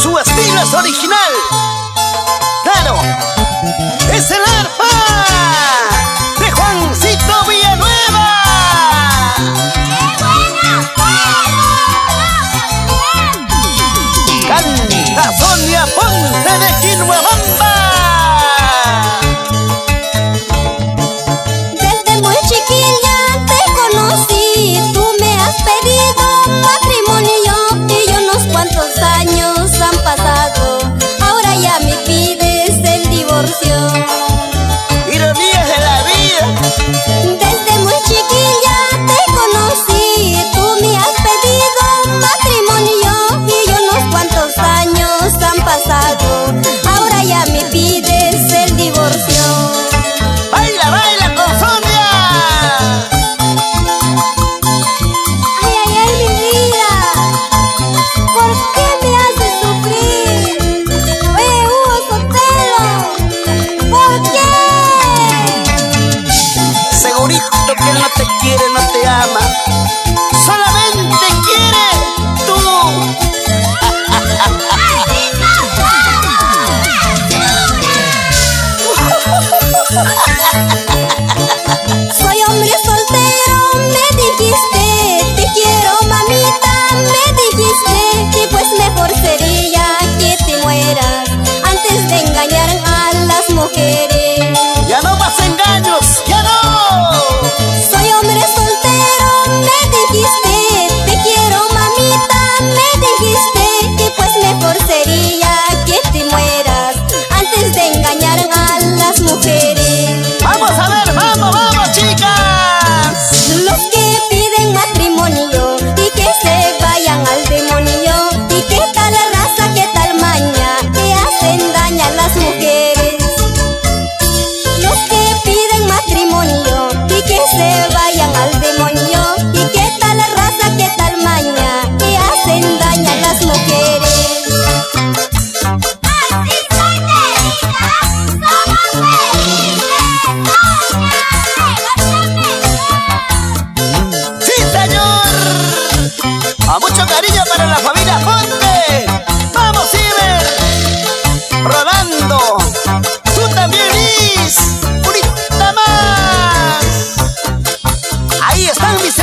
Su estilo es original. Claro, es el arpa de Juancito Villanueva. Canta Sonia Ponce de Quinhuabamba. Desde muy chiquilla te conocí, tú me has pedido matrimonio y unos cuantos años han pasado, ahora ya me pides el divorcio. Ironías de la vida. Desde muy chiquilla te conocí, tú me has pedido matrimonio y unos cuantos años han pasado, ahora ya me pides el divorcio. Baila, baila con Sonia. Ay, ay, ay, mi vida, ¿por qué me haces sufrir? Oye, Hugo Sotelo, ¿por qué? Segurito que no te quiere, no te ama, solamente quiere tú. Soy hombre soltero, me dijiste, te quiero mamita, me dijiste, y pues mejor sería que te mueras antes de engañar a las mujeres. Ya no más engaños, ya no. Soy hombre soltero, me dijiste, te quiero mamita, me dijiste, y pues mejor sería que te mueras antes de engañar a las mujeres. Vamos a ver, vamos, vamos, chicas. Los que piden matrimonio y que se vayan al demonio, y qué tal raza, qué tal maña, que hacen daño a las mujeres. Los que piden matrimonio y que se vayan al demonio, y qué tal raza, qué tal maña, que hacen daño a las mujeres. Así solterita, somos ¡Sí, señor! A mucho cariño para la familia Ponte. ¡Vamos, Iber! Rolando, tú también, Liz. ¡Unita más! Ahí están mis